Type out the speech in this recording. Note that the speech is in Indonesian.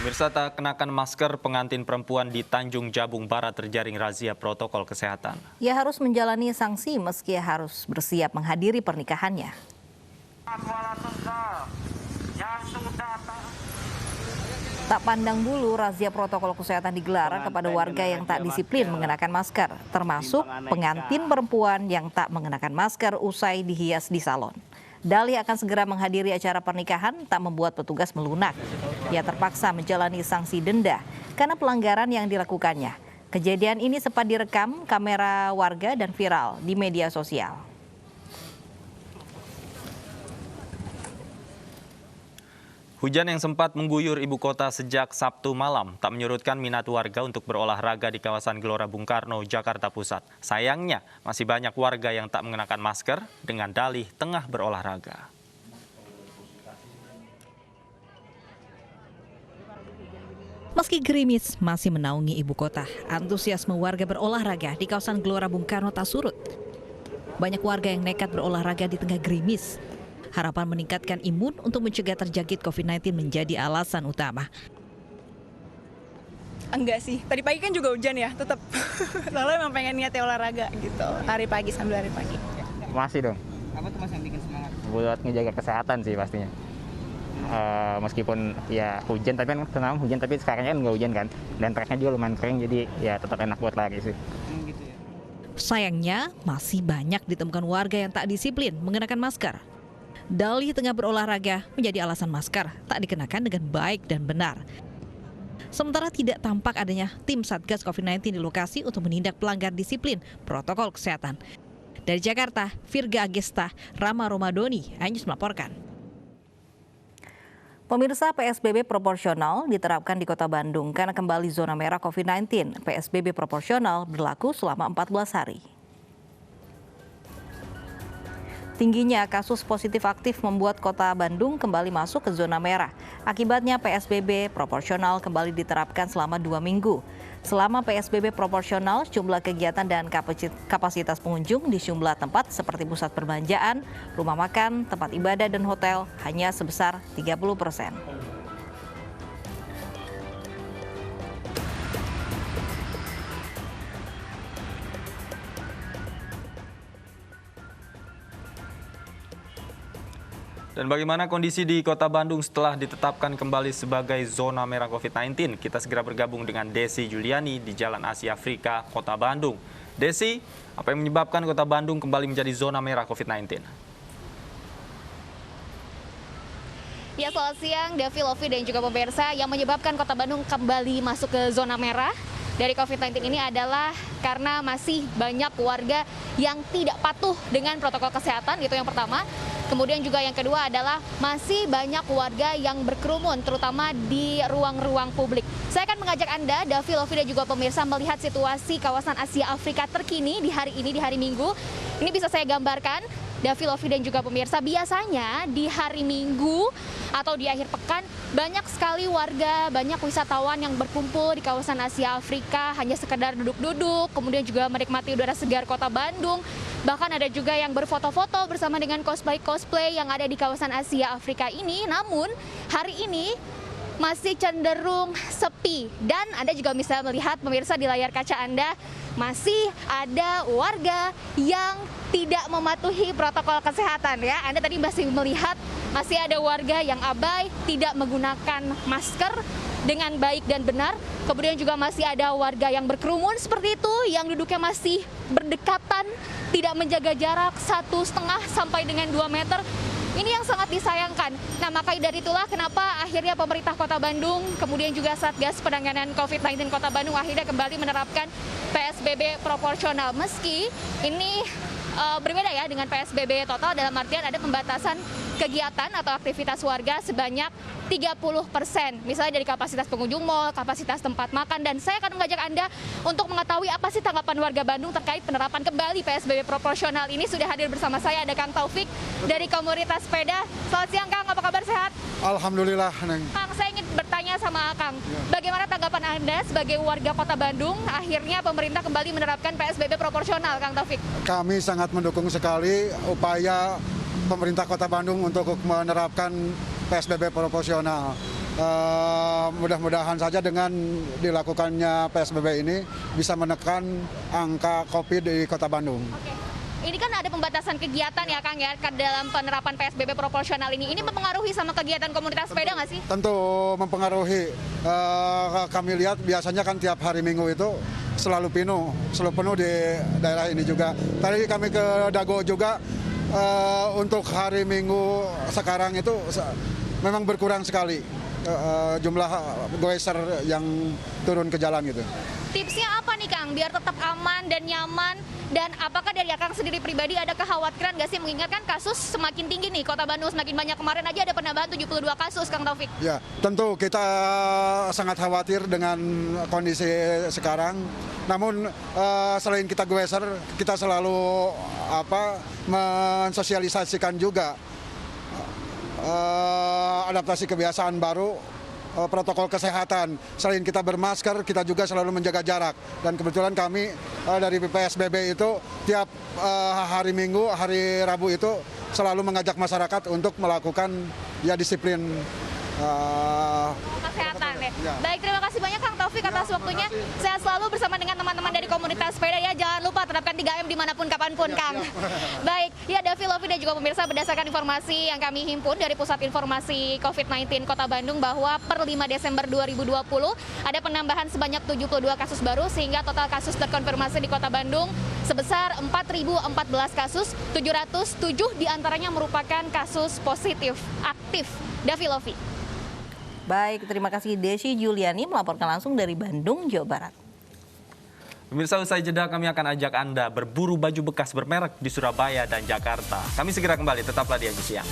Pemirsa, tak kenakan masker, pengantin perempuan di Tanjung Jabung Barat terjaring razia protokol kesehatan. Ia harus menjalani sanksi meski harus bersiap menghadiri pernikahannya. Tak pandang bulu, razia protokol kesehatan digelar kepada warga yang tak disiplin mengenakan masker, termasuk pengantin perempuan yang tak mengenakan masker usai dihias di salon. Dali akan segera menghadiri acara pernikahan tak membuat petugas melunak. Ia terpaksa menjalani sanksi denda karena pelanggaran yang dilakukannya. Kejadian ini sempat direkam kamera warga dan viral di media sosial. Hujan yang sempat mengguyur ibu kota sejak Sabtu malam tak menyurutkan minat warga untuk berolahraga di kawasan Gelora Bung Karno, Jakarta Pusat. Sayangnya, masih banyak warga yang tak mengenakan masker dengan dalih tengah berolahraga. Meski gerimis masih menaungi ibu kota, antusiasme warga berolahraga di kawasan Gelora Bung Karno tak surut. Banyak warga yang nekat berolahraga di tengah gerimis. Harapan meningkatkan imun untuk mencegah terjangkit COVID-19 menjadi alasan utama. Enggak sih, tadi pagi kan juga hujan ya, tetap. Soalnya emang pengen niatnya olahraga gitu, lari pagi sambil lari pagi. Masih dong. Apa tuh Mas yang bikin semangat? Buat ngejaga kesehatan sih pastinya. Meskipun ya hujan, tapi kan tenang hujan, tapi sekarang kan nggak hujan kan. Dan tracknya juga lumayan kering, jadi ya tetap enak buat lari sih. Gitu ya. Sayangnya masih banyak ditemukan warga yang tak disiplin mengenakan masker. Dalih tengah berolahraga menjadi alasan masker tak dikenakan dengan baik dan benar. Sementara tidak tampak adanya tim Satgas COVID-19 di lokasi untuk menindak pelanggar disiplin protokol kesehatan. Dari Jakarta, Virga Agesta, Rama Romadoni, Anyus melaporkan. Pemirsa, PSBB proporsional diterapkan di Kota Bandung karena kembali zona merah COVID-19. PSBB proporsional berlaku selama 14 hari. Tingginya kasus positif aktif membuat Kota Bandung kembali masuk ke zona merah. Akibatnya PSBB proporsional kembali diterapkan selama 2 minggu. Selama PSBB proporsional, jumlah kegiatan dan kapasitas pengunjung di sejumlah tempat seperti pusat perbelanjaan, rumah makan, tempat ibadah, dan hotel hanya sebesar 30%. Dan bagaimana kondisi di Kota Bandung setelah ditetapkan kembali sebagai zona merah COVID-19? Kita segera bergabung dengan Desi Juliani di Jalan Asia Afrika, Kota Bandung. Desi, apa yang menyebabkan Kota Bandung kembali menjadi zona merah COVID-19? Ya, selamat siang, Davi, Lovi, dan juga pemirsa. Yang menyebabkan Kota Bandung kembali masuk ke zona merah dari COVID-19 ini adalah karena masih banyak warga yang tidak patuh dengan protokol kesehatan, itu yang pertama. Kemudian juga yang kedua adalah masih banyak warga yang berkerumun, terutama di ruang-ruang publik. Saya akan mengajak Anda, Davi, Lovi, dan juga pemirsa melihat situasi kawasan Asia Afrika terkini di hari ini, di hari Minggu. Ini bisa saya gambarkan, Davi, Lovi, dan juga pemirsa, biasanya di hari Minggu atau di akhir pekan banyak sekali warga, banyak wisatawan yang berkumpul di kawasan Asia Afrika hanya sekedar duduk-duduk, kemudian juga menikmati udara segar Kota Bandung. Bahkan ada juga yang berfoto-foto bersama dengan cosplay yang ada di kawasan Asia Afrika ini. Namun hari ini masih cenderung sepi, dan Anda juga bisa melihat, pemirsa, di layar kaca Anda masih ada warga yang tidak mematuhi protokol kesehatan ya. Anda tadi masih melihat masih ada warga yang abai, tidak menggunakan masker dengan baik dan benar. Kemudian juga masih ada warga yang berkerumun seperti itu, yang duduknya masih berdekatan, tidak menjaga jarak 1,5 sampai dengan 2 meter. Ini yang sangat disayangkan. Nah, maka dari itulah kenapa akhirnya pemerintah Kota Bandung, kemudian juga Satgas Penanganan COVID-19 Kota Bandung akhirnya kembali menerapkan PSBB proporsional. Meski ini berbeda ya dengan PSBB total, dalam artian ada pembatasan kegiatan atau aktivitas warga sebanyak 30%. Misalnya dari kapasitas pengunjung mal, kapasitas tempat makan. Dan saya akan mengajak Anda untuk mengetahui apa sih tanggapan warga Bandung terkait penerapan kembali PSBB proporsional ini. Sudah hadir bersama saya ada Kang Taufik dari komunitas sepeda. Selamat siang Kang, apa kabar, sehat? Alhamdulillah, Neng. Kang, saya ingin bertanya sama Kang, bagaimana tanggapan Anda sebagai warga Kota Bandung akhirnya pemerintah kembali menerapkan PSBB proporsional, Kang Taufik? Kami sangat mendukung sekali upaya pemerintah Kota Bandung untuk menerapkan PSBB proporsional. mudah-mudahan saja dengan dilakukannya PSBB ini bisa menekan angka COVID di Kota Bandung. Oke. Ini kan ada pembatasan kegiatan ya Kang ya dalam penerapan PSBB proporsional ini. Ini mempengaruhi sama kegiatan komunitas sepeda nggak sih? Tentu mempengaruhi. Kami lihat biasanya kan tiap hari Minggu itu selalu penuh di daerah ini juga. Tadi kami ke Dago juga untuk hari Minggu sekarang itu memang berkurang sekali jumlah goeser yang turun ke jalan gitu. Tipsnya apa nih Kang biar tetap aman dan nyaman? Dan apakah dari Akang sendiri pribadi ada kekhawatiran nggak sih mengingatkan kasus semakin tinggi nih, Kota Bandung semakin banyak, kemarin aja ada penambahan 72 kasus Kang Taufik. Ya, tentu kita sangat khawatir dengan kondisi sekarang. Namun selain kita geser, kita selalu mensosialisasikan juga adaptasi kebiasaan baru, protokol kesehatan. Selain kita bermasker, kita juga selalu menjaga jarak. Dan kebetulan kami dari PSBB itu tiap hari Minggu, hari Rabu itu selalu mengajak masyarakat untuk melakukan disiplin Kesehatan ya. Ya. Baik, terima kasih banyak Kang Taufik atas waktunya. Sehat selalu bersama dengan teman-teman dari komunitas sepeda ya. Jangan lupa terapkan 3M dimanapun kapanpun Kang. Baik, ya Davi, Lovi dan juga pemirsa, berdasarkan informasi yang kami himpun dari Pusat Informasi COVID-19 Kota Bandung bahwa per 5 Desember 2020 ada penambahan sebanyak 72 kasus baru sehingga total kasus terkonfirmasi di Kota Bandung sebesar 4.014 kasus, 707 diantaranya merupakan kasus positif aktif. Davi, Lovi. Baik, terima kasih Desi Juliani melaporkan langsung dari Bandung, Jawa Barat. Pemirsa, usai jeda kami akan ajak Anda berburu baju bekas bermerek di Surabaya dan Jakarta. Kami segera kembali, tetaplah di Agi Siang.